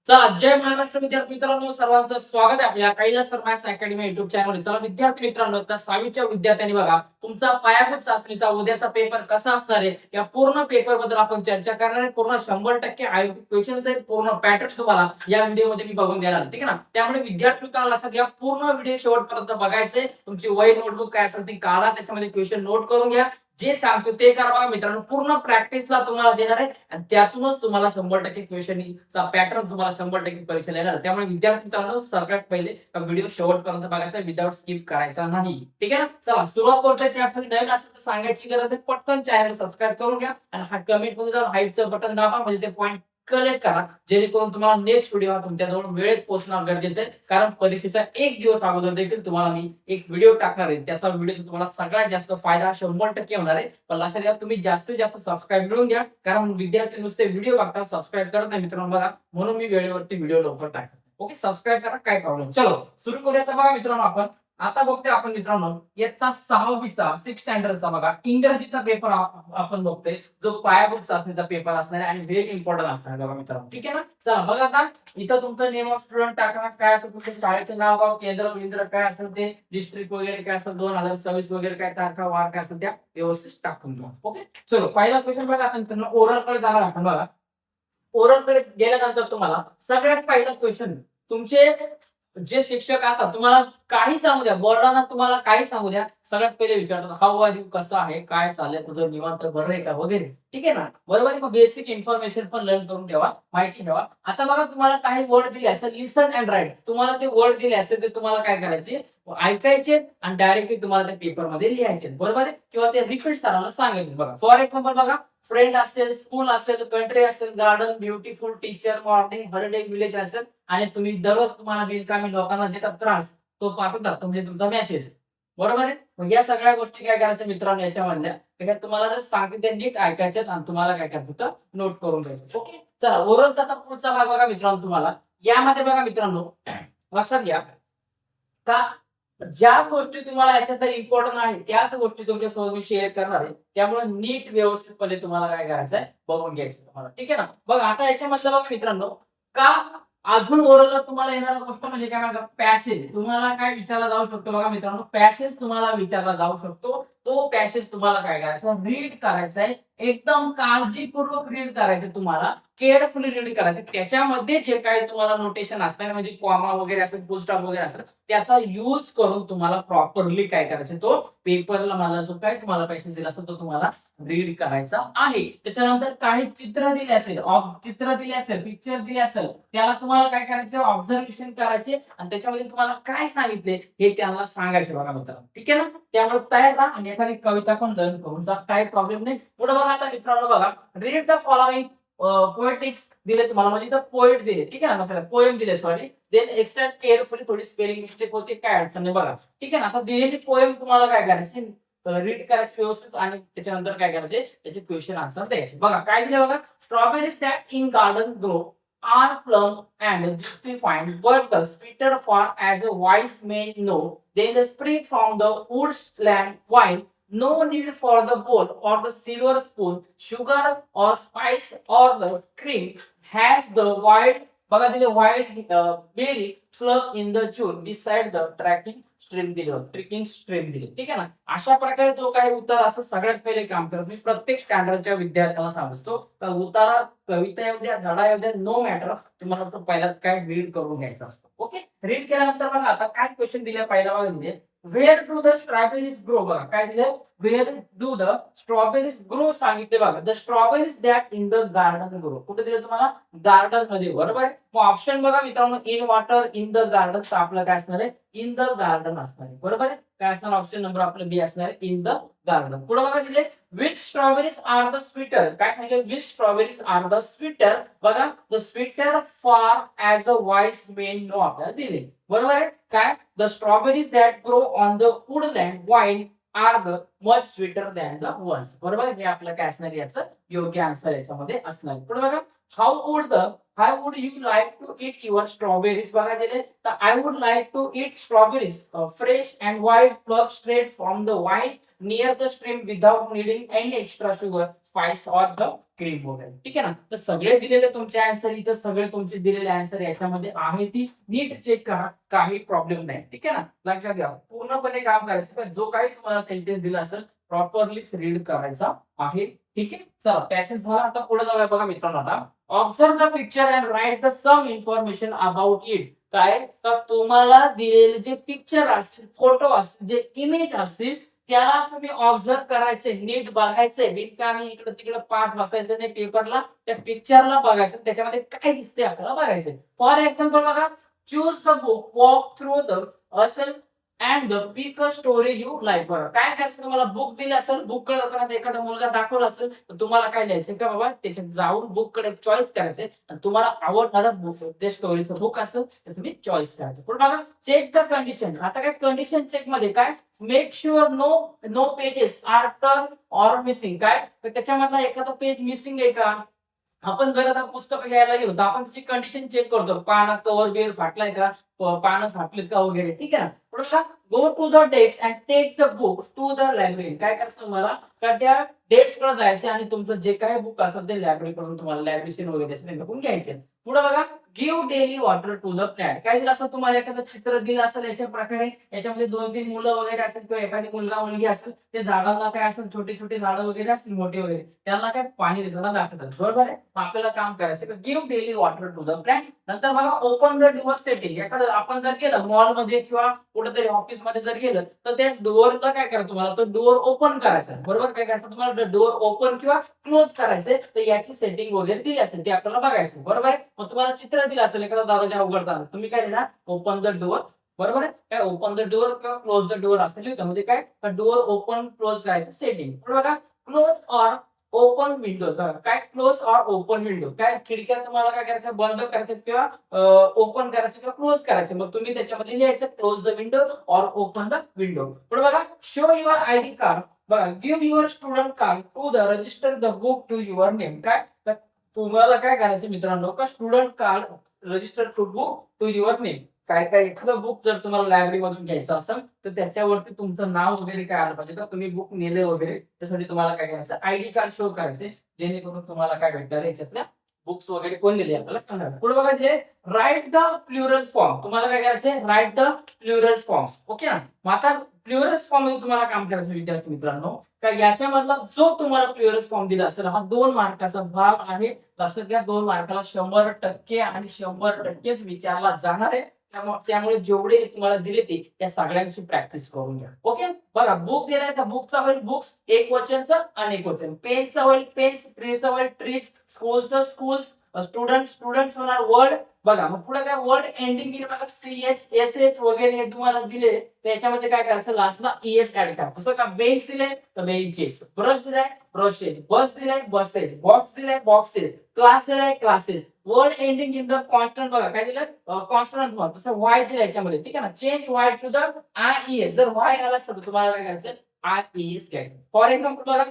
चला, जय महाराष्ट्र विद्यार्थी मित्रांनो, सर्वांचं स्वागत आहे आपल्या Kailas sir maths academy YouTube channel. चला विद्यार्थी मित्रांनो, आता 6वीच्या विद्यार्थ्यांनी बघा तुमचा पायाभूत चाचणीचा उद्याचा पेपर कसा असणार आहे या पूर्ण पेपर बद्दल आपण चर्चा करणार आहे. पूर्ण 100% क्वेश्चन्स आहेत, पूर्ण पॅटर्न तुम्हाला या व्हिडिओमध्ये मी बघून देणार, ठीक आहे ना. त्यामुळे विद्यार्थी मित्रांनो लक्षात घ्या, पूर्ण व्हिडिओ शेवटपर्यंत बघायचे. तुमची वही नोटबुक काय असेल ती काढा, त्याच्यामध्ये क्वेश्चन नोट करून घ्या. जे सांगतो ते करा बघा मित्रांनो, पूर्ण प्रॅक्टिसला तुम्हाला देणार आहे आणि त्यातूनच तुम्हाला 100% क्वेश्चनचा पॅटर्न तुम्हाला 100% परीक्षेला येणार. त्यामुळे विद्यार्थी मित्रांनो सगळ्यात पहिले व्हिडिओ शेवटपर्यंत बघायचा, विदाउट स्किप करायचा नाही, ठीक आहे ना. चला सुरुवात करतोय. त्यासाठी नवीन असेल तर सांगायची गरज आहे, पटकन चॅनल सबस्क्राईब करून घ्या आणि हा कमेंट मध्ये जाऊन हाईटचं बटन दाबा, म्हणजे ते पॉईंट कलेक्ट करा, जेणेकरून तुम्हाला नेक्स्ट व्हिडिओ तुमच्याजवळ वेळेत पोहोचणं गरजेचं आहे. कारण परीक्षेचा एक दिवस अगोदर देखील तुम्हाला मी एक व्हिडिओ टाकणार आहे, त्याचा व्हिडिओ तुम्हाला सगळ्यात जास्त फायदा 100% होणार आहे. पण लक्षात घ्या, तुम्ही जास्तीत जास्त सबस्क्राईब मिळवून घ्या, कारण विद्यार्थी नुसते व्हिडिओ बघतात, सबस्क्राईब करत नाही मित्रांनो बघा, म्हणून मी वेळेवरती व्हिडिओ लवकर टाकतो. ओके, सबस्क्राईब करा, काय प्रॉब्लेम. चलो सुरू करूया बघा मित्रांनो. आता बघतोय आपण मित्रांनो इयत्ता 6वीचा 6 स्टँडर्डचा बघा इंग्रजीचा पेपर आपण बघतोय, जो पायाभूत चाचणीचा पेपर असणार आहे आणि व्हेरी इम्पॉर्टंट असणार आहे बघा मित्रांनो, ठीक आहे ना. चला बघा, आता इथं तुमचं नेम ऑफ स्टुडंट टाका, काय असेल तुमच्या शाळेचं नाव, गाव, केंद्र विंद्र काय असेल ते, डिस्ट्रिक्ट वगैरे काय असेल, 2026 वगैरे काय तारखा वार काय असेल त्या व्यवस्थित टाकून घ्या. ओके, चलो पहिला क्वेश्चन बघा. आता मित्रांनो ओरल कडे जाणार आपण बघा. ओरल कडे गेल्यानंतर तुम्हाला सगळ्यात पहिला क्वेश्चन, तुमचे जे शिक्षक असतात तुम्हाला काही सांगू द्या, बोर्डाना तुम्हाला काही सांगू द्या, सगळ्यात पहिले विचारतात हाऊ आर यू, कसं आहे, काय चाललंय तुझं, निवांत बरं आहे का वगैरे, ठीक आहे ना. बरोबर आहे. बेसिक इन्फॉर्मेशन पण लर्न करून ठेवा, माहिती ठेवा. आता बघा तुम्हाला काही वर्ड दिले असेल, लिसन अँड राईट, तुम्हाला ते वर्ड दिले असेल ते तुम्हाला काय करायचे, ऐकायचे आणि डायरेक्टली तुम्हाला त्या पेपर मध्ये लिहायचे, बरोबर आहे. किंवा ते रिपीट सरांना सांगायचे. बघा फॉर एक्झाम्पल बघा, फ्रेंड असेल, स्कूल असेल, कंट्री असेल, garden, beautiful, teacher, morning, holiday, village असेल आणि तुम्ही दररोज तुम्हाला बिनकामी लोकांना देतात त्रास, तो पाठवतात म्हणजे तुमचा मेसेज, बरोबर आहे. मग या सगळ्या गोष्टी काय करायच्या मित्रांनो याच्यामधल्या तुम्हाला जर सांगितले नीट ऐकायच्यात आणि तुम्हाला काय करायचं होतं, नोट करून घ्यायचं. ओके, चला ओरलचा आता पुढचा भाग बघा मित्रांनो. तुम्हाला यामध्ये बघा मित्रांनो लक्षात घ्या का, ज्या गोष्टी तुम्हाला याच्यात इम्पॉर्टंट आहे त्याच गोष्टी तुमच्यासोबत मी शेअर करणार आहे. त्यामुळे नीट व्यवस्थितपणे तुम्हाला काय करायचंय, बघून घ्यायचं तुम्हाला, ठीक आहे ना. बघा आता याच्यामधलं बघा मित्रांनो, का अजून ओरल तुम्हाला येणारा गोष्ट म्हणजे काय बघा, पॅसेज तुम्हाला काय विचारला जाऊ शकतो बघा मित्रांनो, पॅसेज तुम्हाला विचारला जाऊ शकतो. तो पॅसेज तुम्हाला काय करायचा, रीड करायचा आहे, एकदम काळजीपूर्वक रीड करायचं, तुम्हाला केअरफुली रीड करायचं. त्याच्यामध्ये जे काही तुम्हाला नोटेशन असणार म्हणजे कॉमा वगैरे असेल, फुल स्टॉप वगैरे असेल, त्याचा यूज करून तुम्हाला प्रॉपरली काय करायचं, तो पेपरला मला जो काय तुम्हाला पॅसेज दिला असेल तो तुम्हाला रीड करायचा आहे. त्याच्यानंतर काही चित्र दिले असेल, पिक्चर दिले असेल, त्याला तुम्हाला काय करायचं, ऑब्झर्वेशन करायचे आणि त्याच्यामध्ये तुम्हाला काय सांगितले हे त्यांना सांगायचे बघा मित्रांनो, ठीक आहे ना. त्यामुळे तयार राहा आणि एखादी कविता पण लर्न करून जा, काही प्रॉब्लेम नाही. पुढे बघा आता मित्रांनो बघा, रीड द फॉलोइंग पोएटिक्स दिले तुम्हाला, म्हणजे इथं पोएट दिले, ठीक आहे ना, पोएम दिले सॉरी, देन एक्स्ट्रॅक्ट केअरफुली, थोडी स्पेलिंग मिस्टेक होते, काय अडचण नाही बघा, ठीक आहे ना. आता दिलेली पोएम तुम्हाला काय करायची, रीड करायची व्यवस्थित आणि त्याच्यानंतर काय करायचे, त्याचे क्वेश्चन आन्सर द्यायचे. बघा काय दिले बघा, strawberries that in garden grow are plump and juicy fine, but the sweeter far as a wise man know. Then the spring from the woods land wine. No need for the bowl or the silver spoon, sugar or spice or the cream. Has the white बघा दिले white berry club in the June beside the trekking stream दिली, ठीक आहे ना. अशा प्रकारे जो काही उत्तर असं सगळ्यात पहिले काम करत मी प्रत्येक स्टँडर्डच्या विद्यार्थ्याला सांगतो, उतारा कविता येऊ द्या, धडा येऊ द्या, नो मॅटर, तुम्हाला तो पहिला काय रीड करून घ्यायचा असतो. ओके, रीड केल्यानंतर बघा आता काय क्वेश्चन दिले, पहिला बघा दिले where do the strawberries grow, बघा काय दिले, where do the strawberries grow सांगितले बघा, the strawberries that in the garden grow, कुठे दिले तुम्हाला, गार्डन मध्ये, बरोबर आहे. मग ऑप्शन बघा मित्रांनो, in water, in the garden, आपलं काय असणार आहे, इन द गार्डन असणार आहे, बरोबर आहे. काय असणार, ऑप्शन नंबर आपलं बी असणार आहे, इन द गार्डन. पुढे बघा दिले which strawberries are the sweeter, काय सांगितलं, which strawberries are the sweeter, बघा the sweeter far as a wise men no आपल्याला दिले, बरोबर आहे. काय, the strawberries that grow on the woodland vine are the much sweeter than the ones, बरोबर. हे आपलं काय असणार, याचं योग्य आन्सर याच्यामध्ये असणार. पुढे बघा, how would the high would you like to eat your strawberries बघा दिले तर I would like to eat strawberries fresh and wild plug straight from the vine near the stream without needing any extra sugar spice or the cream वगैरे. ठीक आहे ना. तर सगळे दिलेले तुमचे आन्सर इथं सगळे तुमचे दिलेले आन्सर याच्यामध्ये आहे ती नीट चेक करा काही प्रॉब्लेम नाही. ठीक आहे ना. लक्षात घ्या पूर्णपणे काम करायचं जो काही तुम्हाला सेंटेन्स दिला असेल प्रॉपरलीच रीड करायचा आहे. ठीक आहे. चला पॅसेज झाला आता पुढे जाऊया बघा मित्रांनो. आता observe the picture and write the some information about it. काय तर तुम्हाला दिलेले जे पिक्चर असतील फोटो असतील जे इमेज असतील त्याला तुम्ही ऑब्झर्व करायचे नीट बघायचे बिनकामी इकडे तिकडे पाठ बसायचं नाही पेपरला त्या पिक्चरला बघायचं त्याच्यामध्ये काय दिसते आपल्याला बघायचं. फॉर एक्झाम्पल बघा choose the book walk through the असेल and the pick a story you like. बघा काय करायचं तुम्हाला बुक दिली असेल बुक कडे जाताना एखादा मुलगा दाखवला असेल तर तुम्हाला काय लिहायचं का बाबा त्याच्यात जाऊन बुक कडे चॉईस करायचंय आणि तुम्हाला आवडणारं बुक ते स्टोरीचं बुक असेल तर तुम्ही चॉईस करायचं. पुढे बघा चेक द कंडिशन. आता काय कंडिशन चेक मध्ये काय make sure no pages are turn or missing. काय तर त्याच्यामधला एखादा पेज मिसिंग आहे का. आपण जर आता पुस्तक घ्यायला गेलो तर आपण त्याची कंडिशन चेक करतो पाना कव्हर बिअर फाटलाय का पानं फाटलीत का वगैरे. ठीक आहे ना. पुढे का go to the desk and take the book to the library. काय करायचं तुम्हाला का त्या डेस्क कडे जायचं आणि तुमचं जे काही बुक असेल ते लायब्ररी कडून तुम्हाला लायब्ररी वगैरे असेल बघून घ्यायचे. पुढे बघा give daily water to the plant. काय दिलं असं तुम्हाला एखादं चित्र दिलं असेल अशा प्रकारे याच्यामध्ये 2-3 मुलं वगैरे असेल किंवा एखादी मुलगा मुलगी असेल ते झाडांना काय असेल छोटे छोटे झाडं वगैरे असतील मोठे वगैरे त्यांना काय पाणी देताना दाखवतात. बरोबर आहे. आपल्याला काम करायचं give daily water to the plant. नंतर बघा ओपन द डोअर सेटिंग. एखादं आपण जर केलं मॉलमध्ये किंवा कुठेतरी ऑफिसमध्ये जर गेलं तर त्या डोअरला काय करायचं तुम्हाला तो डोअर ओपन करायचा. बरोबर. काय करायचं तुम्हाला डोअर ओपन किंवा क्लोज करायचंय तर याची सेटिंग वगैरे दिली असेल ते आपल्याला बघायचं. बरोबर आहे. मग तुम्हाला चित्र दिलं असेल एखादा दरवाजा उघडताना तुम्ही काय देणार ओपन द डोअर. बरोबर आहे. काय ओपन द डोअर किंवा क्लोज द डोअर असेल त्यामध्ये काय डोअर ओपन क्लोज करायचं सेटिंग. बघा क्लोज ऑर ओपन विंडो. काय क्लोज ऑर ओपन विंडो. काय खिडक्या तुम्हाला काय करायचं बंद करायचं किंवा ओपन करायचं किंवा क्लोज करायचं मग तुम्ही त्याच्यामध्ये लिहायचं close the window or open the window. पुढे बघा शो युअर आयडी कार्ड. बघा give your student card to the register the book to your name. काय तुम्हाला काय करायचं मित्रांनो का student card register to book to your name. काय काय एखादं बुक जर तुम्हाला लायब्ररी मधून घ्यायचं असेल तर त्याच्यावरती तुमचं नाव वगैरे काय आलं पाहिजे का तुम्ही बुक नेले वगैरे त्यासाठी तुम्हाला काय करायचं आयडी कार्ड शो करायचे जेणेकरून तुम्हाला काय भेटणार याच्यातल्या बुक्स वगैरे कोण दिले आपल्याला सांगा. पुढे बघा जे राईट द प्लुरल्स फॉर्म. तुम्हाला काय करायचंय write the Plurals forms. Okay ना. मग आता प्लुरल्स फॉर्म मध्ये तुम्हाला काम करायचं विद्यार्थी मित्रांनो का याच्यामधला जो तुम्हाला प्लुरल्स फॉर्म दिला असेल हा 2 मार्काचा भाग आहे. लक्षात घ्या 2 मार्काला 100% आणि 100%च विचारला जाणार आहे. त्यामुळे जेवढे तुम्हाला दिले ते त्या सगळ्यांची प्रॅक्टिस करून घ्या. ओके. बघा बुक दिलाय तर बुकचा होईल बुक्स एक वचनचा अनेक वचन. पेनचा होईल पेन्स ट्रीचा होईल ट्रीज स्कूलचा स्कूल्स स्टुडंट्स होणार वर्ड. बघा मग पुढे काय वर्ड एंडिंग इन बघा सीएच एसएच वगैरे हे तुम्हाला दिले त्याच्यामध्ये काय करायचं लास्टला ईएस ऍड करा. तसं का बेंच दिले तर बेंचेस ब्रश दिलाय ब्रशेस बस दिलाय बसेस बॉक्स दिलाय बॉक्सेस क्लास दिलाय classes. Word ending in the constant बघा काय दिलं कॉन्स्टंट तसं वाय दिलं याच्यामध्ये. ठीक आहे ना. Change Y to the I S. जर वाय आला असेल तुम्हाला काय करायचं आय एस घ्यायचं. फॉर एक्झाम्पल बघा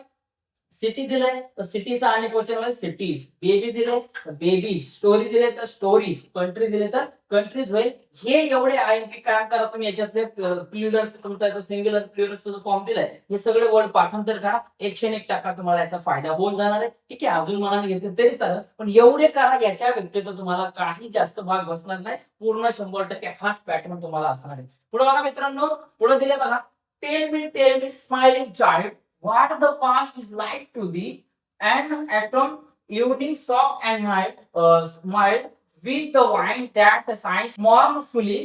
सिटी दिलंय तर सिटीचा अनेक वचन होईल सिटीज. बेबी दिले तर बेबीज. स्टोरी दिले तर स्टोरीज. कंट्री दिले तर कंट्रीज होईल. हे एवढे आहे की काय करा तुम्ही याच्यातले प्लुरल्स तुमचा सिंग्युलर प्लुरल्स फॉर्म दिलाय हे सगळे वर्ड पाठांतर करा 101 टक्का तुम्हाला याचा फायदा होऊन जाणार आहे. ठीक आहे. अजून मनाने घेतले तरी चालेल पण एवढे करा याच्या व्यतिरिक्त तुम्हाला काही जास्त भाग बसणार नाही. पूर्ण 100% हाच पॅटर्न तुम्हाला असणार आहे. पुढे बघा मित्रांनो पुढे दिले बघा tell me smiling child what the past is like to thee and atom evening soft and mild with the wine that shines mournfully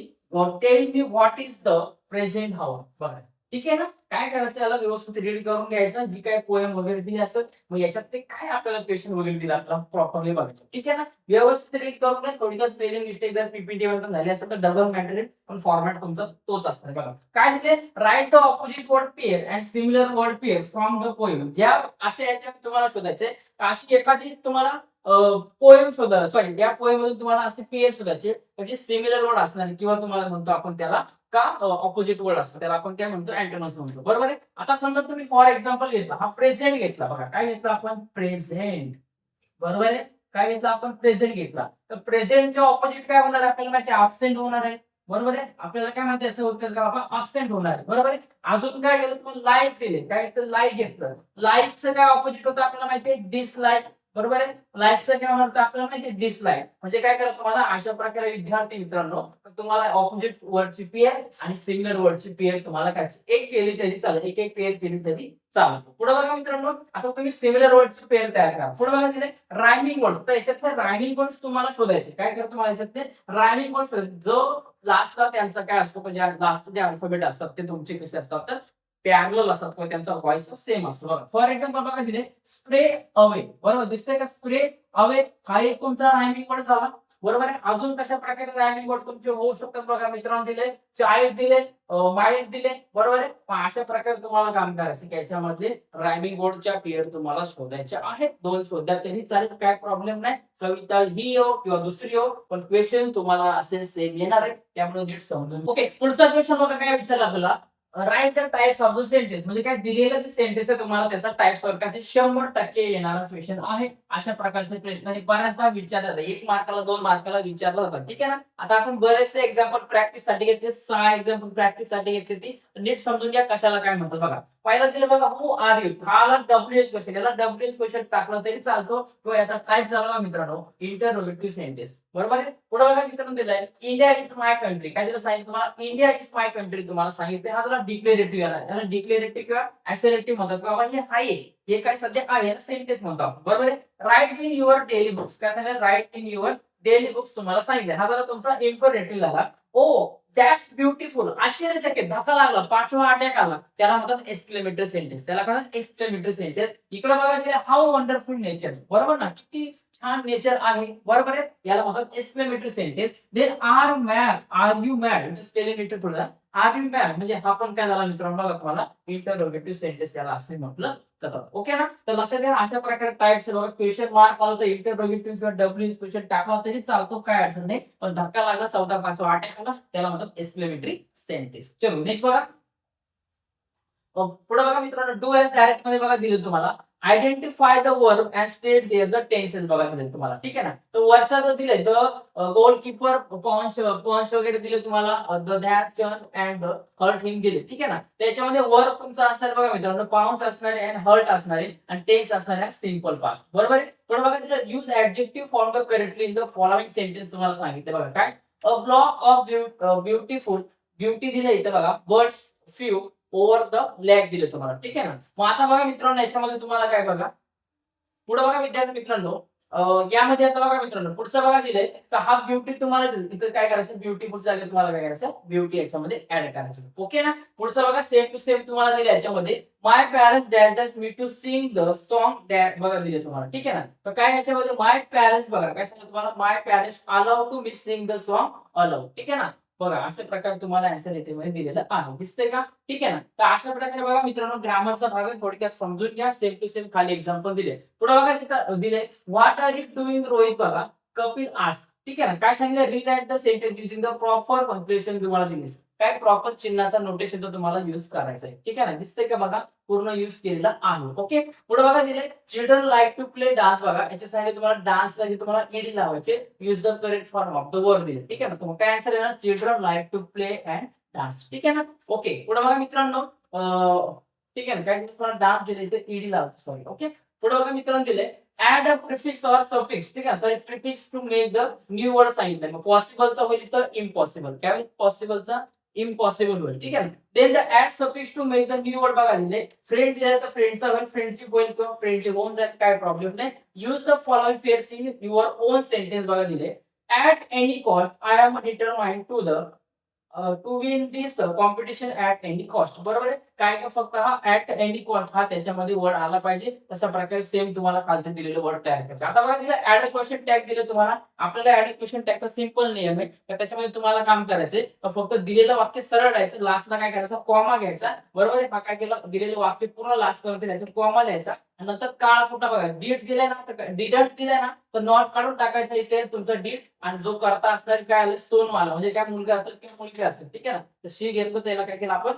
tell me what is the present hour. बघा ठीक आहे ना. काय करायचं याला व्यवस्थित रीड करून घ्यायचं जी काय पोएम वगैरे दिली असेल मग याच्यात ते काय आपल्याला क्वेश्चन वगैरे दिला आपल्याला प्रॉपरली बघायचं. ठीक आहे ना. व्यवस्थित रीड करून घ्या. थोडीफार स्पेलिंग मिस्टेक जर पीपीटी वर झाली असेल तर डझंट मॅटर पण फॉर्मॅट तुमचा तोच असणार. बघा काय दिले write the opposite word pair and similar word pair from the poem. या अशा याच्या तुम्हाला शोधायचे अशी एखादी तुम्हाला पोएम शोधा सॉरी या पोएम मधून तुम्हाला असे पेअर शोधायचे म्हणजे सिमिलर वर्ड असणार किंवा तुम्हाला म्हणतो आपण त्याला का ऑपोजिट वर्ड असतो त्याला आपण काय म्हणतो अँटोनम्स म्हणतो. बरोबर आहे. आता समजा तुम्ही फॉर एक्झाम्पल घेतला हा प्रेझेंट घेतला. बघा काय घेतला आपण प्रेझेंट. बरोबर आहे. काय घेतला आपण प्रेझेंट घेतला तर प्रेझेंटच्या ऑपोजिट काय होणार आहे आपल्याला माहिती आहे ऍबसेंट होणार आहे बरोबर आहे आपल्याला काय माहिती याचं उत्तर का बाबा ऍबसेंट होणार आहे बरोबर आहे अजून काय केलं तुम्हाला लाईक दिले काय घेतलं लाईक घेतलं लाईकचं काय ऑपोजिट होतं आपल्याला माहिती आहे डिसलाईक बरोबर आहे लाईकचं काय होणार आपल्याला माहिती आहे डिसलाईक म्हणजे काय करा तुम्हाला अशा प्रकारे विद्यार्थी मित्रांनो तुम्हाला ऑपोजिट वर्डची पेअर आणि सिमिलर वर्डची पेअर तुम्हाला करायची एक केली तरी चालेल एक एक पेअर केली तरी चालेल पुढे बघा मित्रांनो आता तुम्ही सिमिलर वर्डची पेअर तयार करा पुढे बघा तिथे रायमिंग वर्ड्स तर याच्यातले रायमिंग वर्ड्स तुम्हाला शोधायचे काय करतो तुम्हाला याच्यातले रायमिंग वर्ड्स जो लास्टला त्यांचा काय असतो म्हणजे लास्टचे जे अल्फाबेट असतात ते तुमचे कसे असतात तर पॅरलल असतात किंवा त्यांचा व्हॉइस सेम असतो बघा फॉर एक्झाम्पल बघा तिथे स्प्रे अवे बरोबर दिसतंय का स्प्रे अवे हा एक तुमचा रायमिंग वर्ड झाला बरोबर आहे अजून कशा प्रकारे रायमिंग वर्ड तुमचे होऊ शकतात बघा मित्रांनो दिले चाइल्ड दिले माइल्ड दिले बरोबर आहे अशा प्रकारे तुम्हाला काम करायचं की याच्यामध्ये रायमिंग वर्डच्या पेअर तुम्हाला शोधायच्या आहेत दोन शोधल्या तरी चालेल काय प्रॉब्लेम नाही कविता ही हो किंवा दुसरी हो पण क्वेश्चन तुम्हाला असे सेम येणार आहे त्यामुळे नीट समजून ओके पुढचा क्वेश्चन बघा काय विचारला आपल्याला write the types of the sentence म्हणजे काय दिलेलं जे सेंटेन्स आहे तुम्हाला त्याचा टाइप्स वर्गाचे 100% येणारा क्वेश्चन आहे अशा प्रकारचे प्रश्न हे बऱ्याचदा विचारतात एक मार्काला 2 मार्काला विचारला होता ठीक आहे ना आता आपण बरेचसे एक्झाम्पल प्रॅक्टिस साठी घेतले 6 एक्झाम्पल प्रॅक्टिस साठी घेतली ती नीट समजून घ्या कशाला काय म्हणतात बघा पहिला दिलं बघा हु आर यू हा डब्ल्यूएच क्वेश्चन याला डब्ल्यूएच क्वेश्चन टाकला तरी चालतो किंवा याचा टाइप झाला मित्रांनो इंटरोगेटिव्ह सेंटेन्स बरोबर आहे पुढे बघा मित्रांनो दिलाय इंडिया इज माय कंट्री काय दिलं सांगितलं तुम्हाला इंडिया इज माय कंट्री तुम्हाला सांगितलं हा जरा डिक्लेरेटिव्ह आला त्याला डिक्लेरेटिव्ह किंवा ऍसरेटिव्ह म्हणतात बाबा हे आहे हे काय सध्या आहे सेंटेन्स म्हणतात बरोबर आहे write in your daily books काय सांगितलं write in your daily books तुम्हाला सांगितलं हा जरा तुमचा इन्फॉर्मेटिव्ह झाला ओ दॅट्स ब्युटिफुल आश्चर्यचकित धक्का लागला पाचवा अटॅक आला त्याला म्हणतात एक्सक्लेमेटरी सेंटेन्स त्याला काय एक्सक्लेमेटरी सेंटेन्स इकडे बघा हाऊ वंडरफुल नेचर बरोबर ना किती छान नेचर आहे बरोबर आहे याला म्हणतात exclamatory sentence then are you mad spelling minute थोडा आर यू मॅड म्हणजे हा पण काय झाला मित्रांनो बघा तुम्हाला इंटरोगेटिव्ह सेंटेन्स याला असे म्हटलं जातं ओके ना तर लक्षात घ्या अशा प्रकारे टाइप्स बघा क्वेश्चन मार्क आला तर इंटरोगेटिव्ह किंवा डब्ल्यू क्वेश्चन टाकला तरी चालतो काय अडचण नाही पण धक्का लागला 14 5 अटॅक आला त्याला म्हणतात एक्सक्लेमेटरी सेंटेन्स चलो नेक्स्ट बघा पुढे बघा मित्रांनो डू एस डायरेक्ट मध्ये बघा दिलं तुम्हाला identify the verb and state the tenses बघा दिले तुम्हाला ठीक आहे ना तर वरचा जो दिलाय तर गोलकीपर पंच वगैरे दिले तुम्हाला द चंद अँड द हर्ट हिम दिले ठीक आहे ना त्याच्यामध्ये वर्ब तुमचा असणार बघा मित्रांनो पाउंस असणारे अँड हर्ट असणारे आणि टेन्स असणारे सिंपल पास्ट बरोबर आहे पण बघा तिला use adjective form the correctly in the following sentence तुम्हाला सांगितलं बघा काय a block of beautiful beauty दिले इथे बघा birds few over the lack दिले तुम्हाला ठीक आहे ना मग आता बघा मित्रांनो याच्यामध्ये तुम्हाला काय बघा पुढे बघा विद्यार्थी मित्रांनो यामध्ये आता बघा मित्रांनो पुढचं बघा दिलंय तर हा ब्युटी तुम्हाला इथं काय करायचं ब्युटीफुल जागे तुम्हाला काय करायचं ब्युटी याच्यामध्ये ऍड करायचं ओके ना पुढचं बघा सेम टू सेम तुम्हाला दिले याच्यामध्ये my parents dash me to sing the song that बघा दिले तुम्हाला ठीक आहे ना तर काय याच्यामध्ये माय पॅरेंट्स बघा काय सांगितलं तुम्हाला my parents allow to me sing the song allow ठीक आहे ना बघा अशा प्रकारे तुम्हाला आन्सर याच्यामध्ये दिलेलं आहे दिसतंय का ठीक आहे ना तर अशा प्रकारे बघा मित्रांनो ग्रामरचा भाग थोडक्यात समजून घ्या सेम टू सेम खाली एक्झाम्पल दिले पुढे बघा तिथं दिले what are you doing Rohit बघा कपिल आस्क ठीक आहे ना काय सांगितलं rewrite the sentence using the proper punctuation तुम्हाला दिले काय प्रॉपर चिन्हाचा नोटेशन तुम्हाला युज करायचा आहे ठीक आहे ना दिसतंय का बघा पूर्ण युज केलेला आहे ओके पुढे बघा दिले children like to play dance बघा याच्यासाठी तुम्हाला डान्सला जे तुम्हाला ईडी लावायचे use the correct form of the word दिले ठीक आहे ना तुम्हाला काय आन्सर येणार children like to play and dance ठीक आहे ना ओके पुढे बघा मित्रांनो ठीक आहे ना काय तुम्हाला डान्स दिले ते ईडी लावायचे सॉरी ओके पुढे बघा मित्रांनो दिले add a prefix or suffix ठीक आहे sorry prefix to make the new word सांगितलं मग पॉसिबलचा होईल तर इम्पॉसिबल काय होईल पॉसिबलचा इम्पॉसिबल होईल ठीक आहे then the add suffix to make the new word बघा दिले फ्रेंड दिले तर फ्रेंडचा होईल फ्रेंडशिप होईल किंवा फ्रेंडली होऊन जाईल काय प्रॉब्लेम नाही use the following fairs in your own sentence बघा दिले at any cost I am determined to win this competition at any cost बरोबर आहे काय का फक्त हा ऍट एनी कॉस्ट हा त्याच्यामध्ये वर्ड आला पाहिजे तशा प्रकारे सेम तुम्हाला खालचं दिलेलं वर्ड तयार करायचं आता बघा दिलं ऍड अ क्वेश्चन टॅग दिले तुम्हाला आपल्याला ऍड अ क्वेश्चन टॅगचा सिंपल नियम आहे तर त्याच्यामध्ये तुम्हाला काम करायचंय फक्त दिलेलं वाक्य सरळ द्यायचं लास्टला काय करायचं कॉमा घ्यायचा बरोबर आहे काय केलं दिलेलं वाक्य पूर्ण लास्ट पर्यंत द्यायचं कॉमा लिहायचा नंतर काळा कुठला बघा डीट दिलाय ना तर डिडक्ट दिलाय ना तर नॉट काढून टाकायचा इथे तुमचा डीट आणि जो करता असणार काय आलं सोन माला म्हणजे काय मुलगा असेल किंवा मुलगी असेल ठीक आहे ना तर शी घेतलं त्याला काय केलं आपण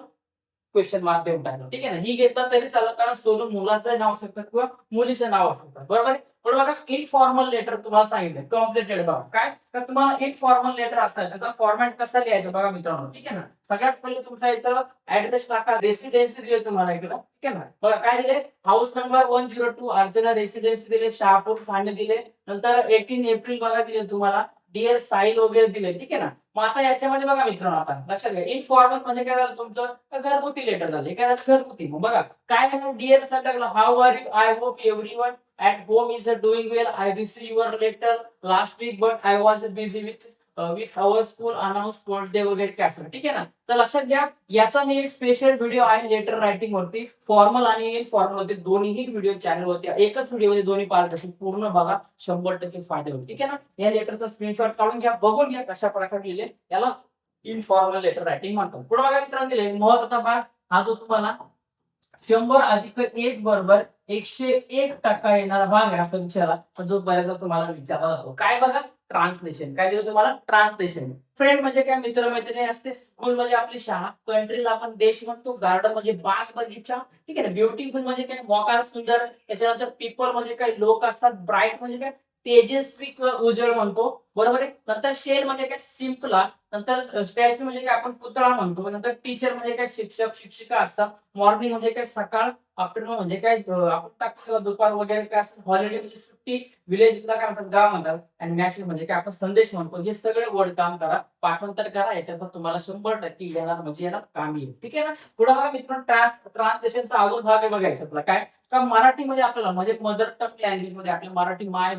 क्वेश्चन मार्क देऊन टाकलं. ठीक आहे ना, ही घेतला तरी चालेल कारण सोनू मुलाचं नाव असू शकतं किंवा मुलीचं नाव असू शकतं. बरोबर आहे. पण बघा इनफॉर्मल लेटर तुम्हाला सांगितलं कॉम्प्लिकेटेड बघा काय तर तुम्हाला इनफॉर्मल लेटर असतात त्याचा फॉर्मॅट कसा लिहायचा बघा मित्रांनो. ठीक आहे ना, सगळ्यात पहिले तुमचा इथं ऍड्रेस टाका, रेसिडेन्सी दिले तुम्हाला इकडं. ठीक आहे ना, बघा काय दिले हाऊस नंबर 102 अर्चना रेसिडेन्सी दिले, शहापूर ठाणे दिले. नंतर 18 एप्रिल बघा दिले तुम्हाला, डिअर साहिल वगैरे दिले. ठीक आहे ना, मग आता याच्यामध्ये बघा मित्रांनो, आता लक्षात घ्या इनफॉर्मल म्हणजे काय झालं तुमचं घरगुती लेटर झाले. काय झालं घरगुती. मग बघा काय झालं डिअर साठी टाकलं how are you, I hope everyone at home is doing well. I received your letter last week but I was busy with our school announced birthday वगैरे काय असं. ठीक आहे ना, तर लक्षात घ्या याचा मी एक स्पेशल व्हिडिओ आहे लेटर रायटिंग वरती, फॉर्मल आणि इनफॉर्मल होते दोन्ही व्हिडिओ चॅनल वरती. एकच व्हिडिओ मध्ये दोन्ही पार्ट असेल, पूर्ण बघा 100% फायदा होईल. ठीक आहे ना, या लेटरचा स्क्रीनशॉट काढून घ्या, बघून घ्या कशा प्रकारे लिहिले, याला इनफॉर्मल लेटर रायटिंग म्हणतात. पुढे बघा मित्रांनो दिले महत्वाचा भाग हा जो तुम्हाला 100+1 बरोबर 101% येणारा भाग आहे आपल्या विषयाला, जो बऱ्याचदा तुम्हाला विचारला जातो. काय बघा ट्रान्सलेशन. काय दिलं तुम्हाला ट्रान्सलेशन. फ्रेंड म्हणजे काय मित्र मैत्रिणी असते, स्कूल म्हणजे आपली शाळा, कंट्रीला आपण देश म्हणतो, गार्डन म्हणजे बाग बगीचा. ठीक आहे ना, ब्युटिफुल म्हणजे काय मोकार सुंदर. त्याच्यानंतर पीपल म्हणजे काय लोक असतात, ब्राईट म्हणजे काय तेजस्वी किंवा उजळ म्हणतो. बरोबर आहे. नंतर शेर म्हणजे काय शिंपला. नंतर स्टॅच्यू म्हणजे काय आपण पुतळा म्हणतो. नंतर टीचर म्हणजे काय शिक्षक शिक्षिका असतात. मॉर्निंग म्हणजे काय सकाळ. आफ्टरनून म्हणजे काय आपण टाकतो दुपार वगैरे काय असतं. हॉलिडे म्हणजे सुट्टी. विलेजला काय म्हणतात गाव म्हणतात. आणि मॅसेज म्हणजे काय आपण संदेश म्हणतो. हे सगळे वर्ड काम करा, पाठांतर करा, याच्यात तुम्हाला 100% येणार म्हणजे येणार काम येईल. ठीक आहे ना, पुढे बघा मित्रांनो ट्रान्सलेशनचा अजून भाग आहे बघायचा आपला काय का मराठीमध्ये आपल्याला म्हणजे मदर टंग लँग्वेज मध्ये आपल्या मराठी माय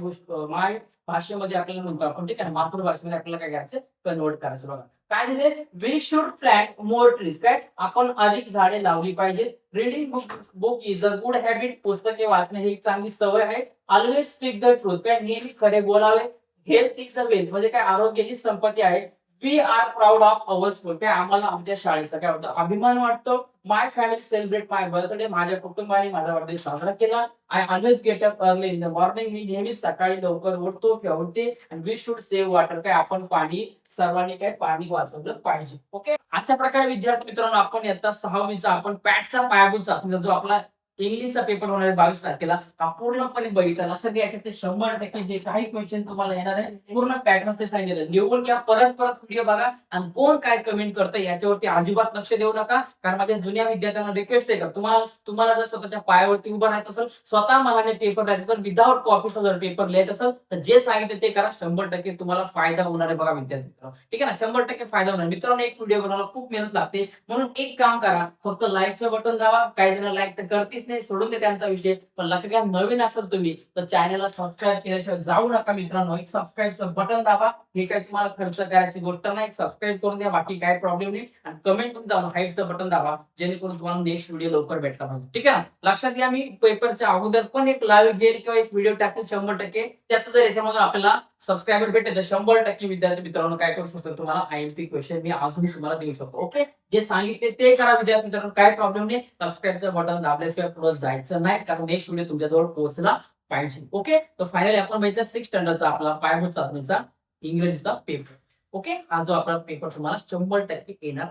भाषेमध्ये आपल्याला म्हणतो आपण. ठीक आहे, मातृभाषेमध्ये आपल्याला काय करायचं कन्वर्ट करायचं. बघा काय दिले we should plant more trees. काय आपण अधिक झाडे लावली पाहिजे. Reading book is a good habit. पुस्तके वाचणे ही एक चांगली सवय आहे. Always speak the truth. काय नेहमी खरे बोलावे. हेल्थ इज अ वेल्थ म्हणजे काय आरोग्य ही संपत्ती आहे. We are proud of our school. काय आम्हाला आमच्या शाळेचा काय होतं अभिमान वाटतो. My family celebrate my birthday. माझ्या कुटुंबाने माझा बर्थडे साजरा केला. I always get up early in the morning. मी नेहमी सकाळी लवकर उठतो किंवा उठते. And we should save water. काय आपण पाणी सर्वांनी काय पाणी वाचवलं पाहिजे. ओके, अशा प्रकारे विद्यार्थी मित्रांनो आपण इयत्ता 6वीचा आपण पॅटचा पायाभूत चाचणीचा जो आपला इंग्लिशचा पेपर होणार आहे 22 तारखेला हा पूर्णपणे बघितला. लक्षात घ्या याच्यात 100% जे काही क्वेश्चन तुम्हाला येणार आहे पूर्ण पॅटर्न ते सांगितलं. लिहून घ्या, परत परत व्हिडिओ बघा आणि कोण काय कमेंट करतं याच्यावरती अजिबात लक्ष देऊ नका. कारण माझ्या जुन्या विद्यार्थ्यांना रिक्वेस्ट आहे का तुम्हाला जर स्वतःच्या पायावरती उभं राहायचं असेल, स्वतः मनाने पेपर द्यायचा असेल, विदाउट कॉपीचा जर पेपर लिहायचा असेल तर जे सांगितलं ते करा. 100% तुम्हाला फायदा होणार आहे बघा विद्यार्थी मित्रांनो. ठीक आहे ना, 100% फायदा होणार. मित्रांनो एक व्हिडिओ बनवायला खूप मेहनत लागते, म्हणून एक काम करा, फक्त लाईकचं बटन दाबा. काही जण लाईक तर करतीच नाही, सोडून दे त्यांचा विषय. पण लक्षात घ्या नवीन असेल तुम्ही तर चॅनलला सबस्क्राईब केल्याशिवाय जाऊ नका मित्रांनो. एक सबस्क्राईबचं बटन दाबा. हे काय तुम्हाला खर्च करायची गोष्ट नाही. सबस्क्राईब करून द्या, बाकी काय प्रॉब्लेम नाही. आणि कमेंट करून जाऊन हाईटचं बटन दाबा, जेणेकरून तुम्हाला नेक्स्ट व्हिडिओ लवकर भेटला पाहिजे. ठीक आहे ना, लक्षात घ्या मी पेपरच्या अगोदर पण एक लाईव्ह घेईल किंवा एक व्हिडिओ टाकेल 100%. त्याचं जर याच्यामध्ये आपल्याला सबस्क्रायबर भेटेल तर 100% विद्यार्थी मित्रांनो काय करू शकतो तुम्हाला आयएमपी क्वेश्चन मी अजून तुम्हाला देऊ शकतो. ओके, जे सांगितले ते करा विद्यार्थी मित्रांनो, काय प्रॉब्लेम नाही. सबस्क्राईबचं बटन दाबल्याशिवाय पुढे जायचं नाही, कारण नेक्स्ट व्हिडिओ तुमच्याजवळ पोहोचला पाहिजे. ओके, तर फायनली आपण बघितलं 6 स्टँडर्डचा आपला पायाभूत चाचणीचा इंग्रजीचा पेपर. ओके, हा जो आपला पेपर तुम्हाला 100% येणार.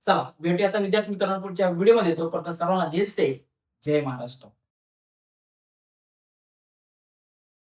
चला भेटूया आता विद्यार्थी मित्रांनो पुढच्या व्हिडिओमध्ये. तोपर्यंत सर्वांना दिल से जय महाराष्ट्र.